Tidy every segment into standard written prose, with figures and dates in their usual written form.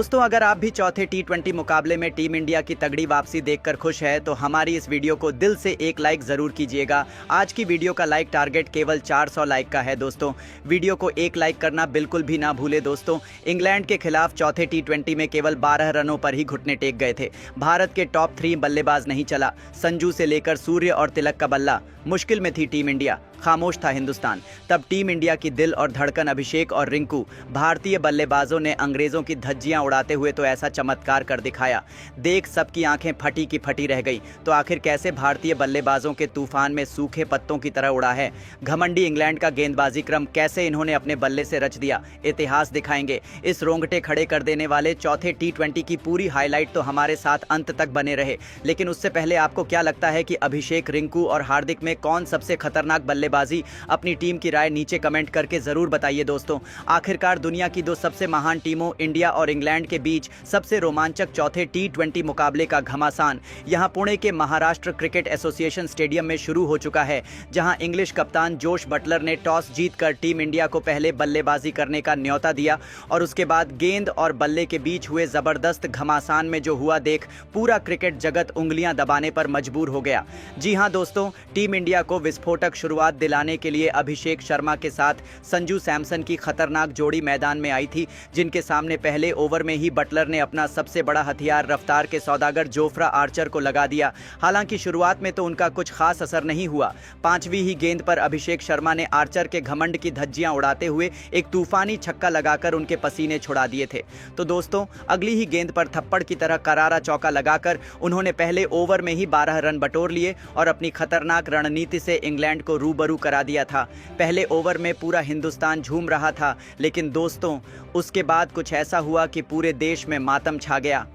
दोस्तों, अगर आप भी चौथे टी20 मुकाबले में टीम इंडिया की तगड़ी वापसी देखकर खुश है तो हमारी इस वीडियो को दिल से एक लाइक जरूर कीजिएगा। आज की वीडियो का लाइक टारगेट केवल 400 लाइक का है। दोस्तों, वीडियो को एक लाइक करना बिल्कुल भी ना भूले। दोस्तों, इंग्लैंड के खिलाफ चौथे टी20 में केवल 12 रनों पर ही घुटने टेक गए थे। भारत के टॉप 3 बल्लेबाज नहीं चला। संजू से लेकर सूर्य और तिलक का बल्ला। मुश्किल में थी टीम इंडिया, खामोश था हिंदुस्तान। तब टीम इंडिया की दिल और धड़कन अभिषेक और रिंकू, भारतीय बल्लेबाजों ने अंग्रेजों की धज्जियां उड़ाते हुए तो ऐसा चमत्कार कर दिखाया। देख सबकी आंखें फटी की फटी रह गई। तो आखिर कैसे भारतीय बल्लेबाजों के तूफान में सूखे पत्तों की तरह उड़ा है घमंडी इंग्लैंड का गेंदबाजी क्रम, कैसे इन्होंने अपने बल्ले से रच दिया। इतिहास दिखाएंगे। इस रोंगटे खड़े कर देने वाले चौथे टी20 की पूरी हाईलाइट तो हमारे साथ अंत तक बने रहे। लेकिन उससे पहले आपको क्या लगता है कि अभिषेक, रिंकू और हार्दिक में कौन सबसे खतरनाक बल्लेबाजी? अपनी टीम की राय नीचे कमेंट करके जरूर बताइए। दोस्तों, आखिरकार दुनिया की दो सबसे महान टीमों इंडिया और इंग्लैंड के बीच सबसे रोमांचक चौथे टी20 मुकाबले का घमासान यहां पुणे के महाराष्ट्र क्रिकेट एसोसिएशन स्टेडियम में शुरू हो चुका है, जहां इंग्लिश कप्तान जोश बटलर ने टॉस जीतकर टीम इंडिया को पहले बल्लेबाजी करने का न्योता दिया और उसके बाद गेंद और बल्ले के बीच हुए जबरदस्त घमासान में जो हुआ देख पूरा क्रिकेट जगत उंगलियां दबाने पर मजबूर हो गया। जी हां दोस्तों, टीम इंडिया को विस्फोटक शुरुआत दिलाने के लिए अभिषेक शर्मा के साथ संजू सैमसन की खतरनाक जोड़ी मैदान में आई थी, जिनके सामने पहले ओवर में ही बटलर ने अपना सबसे बड़ा हथियार रफ्तार के सौदागर जोफ्रा आर्चर को लगा दिया। हालांकि शुरुआत में तो उनका कुछ खास असर नहीं हुआ। 5वीं ही गेंद पर अभिषेक शर्मा ने आर्चर के घमंड की धज्जियां उड़ाते हुए एक तूफानी छक्का लगाकर उनके पसीने छुड़ा दिए थे। तो दोस्तों, अगली ही गेंद पर थप्पड़ की तरह करारा चौका लगाकर उन्होंने पहले ओवर में ही 12 रन बटोर लिए और अपनी खतरनाक रणनीति से इंग्लैंड को रूबरू करा दिया था। पहले ओवर में पूरा हिंदुस्तान झूम रहा था, लेकिन दोस्तों उसके बाद कुछ ऐसा हुआ कि पूरे देश में मातम छा गया।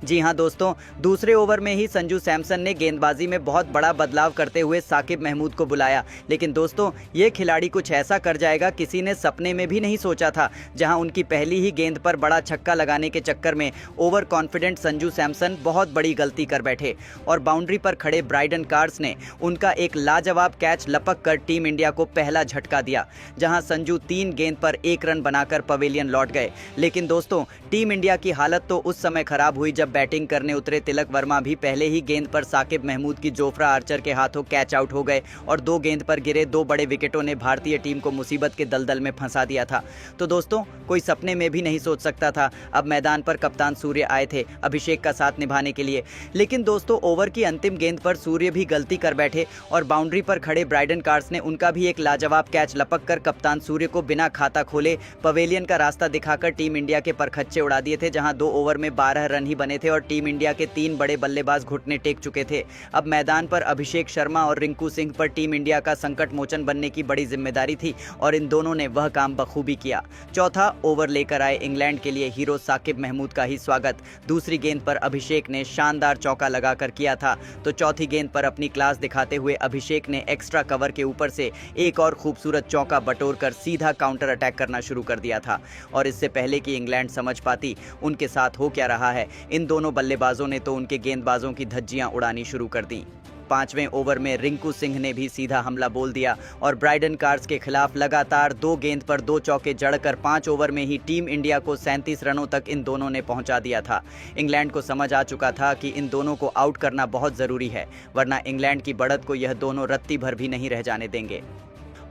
जी हां दोस्तों, दूसरे ओवर में ही संजू सैमसन ने गेंदबाजी में बहुत बड़ा बदलाव करते हुए साकिब महमूद को बुलाया। लेकिन दोस्तों, ये खिलाड़ी कुछ ऐसा कर जाएगा किसी ने सपने में भी नहीं सोचा था। जहां उनकी पहली ही गेंद पर बड़ा छक्का लगाने के चक्कर में ओवर कॉन्फिडेंट संजू सैमसन बहुत बड़ी गलती कर बैठे और बाउंड्री पर खड़े ब्राइडन कार्स ने उनका एक लाजवाब कैच लपक कर टीम इंडिया को पहला झटका दिया, जहां संजू 3 गेंद पर 1 रन बनाकर पवेलियन लौट गए। लेकिन दोस्तों, टीम इंडिया की हालत तो उस समय खराब हुई जब बैटिंग करने उतरे तिलक वर्मा भी पहले ही गेंद पर साकिब महमूद की जोफ्रा आर्चर के हाथों कैच आउट हो गए और 2 गेंद पर गिरे 2 बड़े विकेटों ने भारतीय टीम को मुसीबत के दलदल में फंसा दिया था। तो दोस्तों, कोई सपने में भी नहीं सोच सकता था। अब मैदान पर कप्तान सूर्य आए थे अभिषेक का साथ निभाने के लिए। लेकिन दोस्तों, ओवर की अंतिम गेंद पर सूर्य भी गलती कर बैठे और बाउंड्री पर खड़े ब्राइडन कार्स ने उनका भी एक लाजवाब कैच लपक कर कप्तान सूर्य को बिना खाता खोले पवेलियन का रास्ता दिखाकर टीम इंडिया के परखच्चे उड़ा दिए थे, जहां 2 ओवर में 12 रन ही बने थे और टीम इंडिया के 3 बड़े बल्लेबाज घुटने टेक चुके थे। अब मैदान पर अभिषेक शर्मा और रिंकू सिंह पर टीम इंडिया का संकट मोचन बनने की बड़ी जिम्मेदारी थी और इन दोनों ने वह काम बखूबी किया। चौथा ओवर लेकर आए इंग्लैंड के लिए हीरो साकिब महमूद का ही स्वागत दूसरी गेंद पर अभिषेक ने शानदार चौका लगाकर किया था। तो चौथी गेंद पर अपनी क्लास दिखाते हुए अभिषेक ने एक्स्ट्रा कवर के ऊपर से एक और खूबसूरत चौका बटोरकर सीधा काउंटर अटैक करना शुरू कर दिया था। और इससे पहले कि इंग्लैंड समझ पाती उनके साथ हो क्या रहा है, इन दोनों बल्लेबाजों ने तो उनके गेंदबाजों की धज्जियां उड़ानी शुरू कर दी। 5वें ओवर में रिंकू सिंह ने भी सीधा हमला बोल दिया और ब्राइडन कार्स के खिलाफ लगातार 2 गेंद पर 2 चौके जड़कर 5 ओवर में ही टीम इंडिया को 37 रनों तक इन दोनों ने पहुंचा दिया था। इंग्लैंड को समझ आ चुका था कि इन दोनों को आउट करना बहुत जरूरी है, वरना इंग्लैंड की बढ़त को यह दोनों रत्ती भर भी नहीं रह जाने देंगे।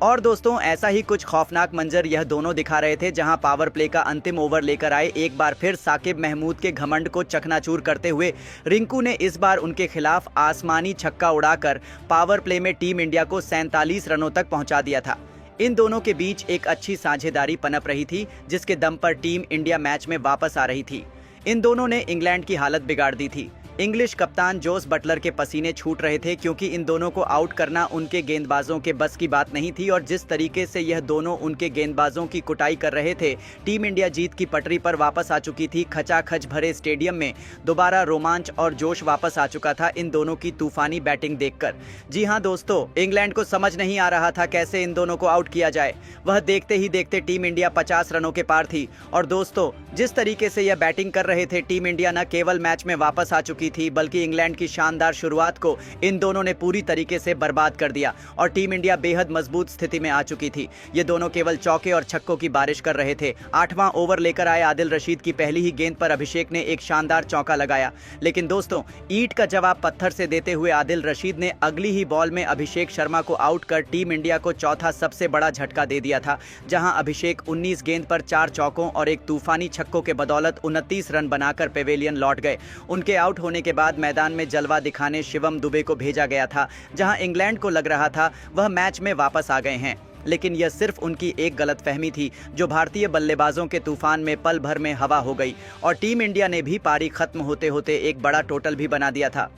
और दोस्तों, ऐसा ही कुछ खौफनाक मंजर यह दोनों दिखा रहे थे, जहां पावर प्ले का अंतिम ओवर लेकर आए एक बार फिर साकिब महमूद के घमंड को चकनाचूर करते हुए रिंकू ने इस बार उनके खिलाफ आसमानी छक्का उड़ाकर पावर प्ले में टीम इंडिया को 47 रनों तक पहुंचा दिया था। इन दोनों के बीच एक अच्छी साझेदारी पनप रही थी, जिसके दम पर टीम इंडिया मैच में वापस आ रही थी। इन दोनों ने इंग्लैंड की हालत बिगाड़ दी थी। इंग्लिश कप्तान जोस बटलर के पसीने छूट रहे थे, क्योंकि इन दोनों को आउट करना उनके गेंदबाजों के बस की बात नहीं थी और जिस तरीके से यह दोनों उनके गेंदबाजों की कुटाई कर रहे थे, टीम इंडिया जीत की पटरी पर वापस आ चुकी थी। खचाखच भरे स्टेडियम में दोबारा रोमांच और जोश वापस आ चुका था इन दोनों की तूफानी बैटिंग देखकर। जी हां दोस्तों, इंग्लैंड को समझ नहीं आ रहा था कैसे इन दोनों को आउट किया जाए। वह देखते ही देखते टीम इंडिया 50 रनों के पार थी और दोस्तों, जिस तरीके से यह बैटिंग कर रहे थे, टीम इंडिया न केवल मैच में वापस आ चुकी चुकी थी, बल्कि इंग्लैंड की शानदार शुरुआत को इन दोनों ने पूरी तरीके से बर्बाद कर दिया और टीम इंडिया बेहद मजबूत स्थिति में आ चुकी थी। ये दोनों केवल चौके और छक्कों की बारिश कर रहे थे। 8वां ओवर लेकर आए आदिल रशीद की पहली ही गेंद पर अभिषेक ने एक शानदार चौका लगाया, लेकिन दोस्तों ईंट का जवाब पत्थर से देते हुए आदिल रशीद ने अगली ही बॉल में अभिषेक शर्मा को आउट कर टीम इंडिया को चौथा सबसे बड़ा झटका दे दिया था, जहां अभिषेक 19 गेंद पर 4 चौकों और एक तूफानी छक्कों के बदौलत 29 रन बनाकर पेवेलियन लौट गए। उनके आउट होने के बाद मैदान में जलवा दिखाने शिवम दुबे को भेजा गया था, जहां इंग्लैंड को लग रहा था वह मैच में वापस आ गए हैं, लेकिन यह सिर्फ उनकी एक गलतफहमी थी जो भारतीय बल्लेबाजों के तूफान में पल भर में हवा हो गई और टीम इंडिया ने भी पारी खत्म होते होते एक बड़ा टोटल भी बना दिया था।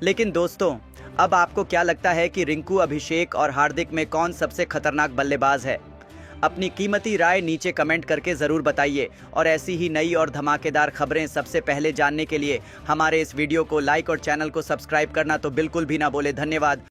लेकिन दोस्तों, अब आपको क्या लगता है कि रिंकू, अभिषेक और हार्दिक में कौन सबसे खतरनाक बल्लेबाज है? अपनी कीमती राय नीचे कमेंट करके ज़रूर बताइए और ऐसी ही नई और धमाकेदार खबरें सबसे पहले जानने के लिए हमारे इस वीडियो को लाइक और चैनल को सब्सक्राइब करना तो बिल्कुल भी ना भूलें। धन्यवाद।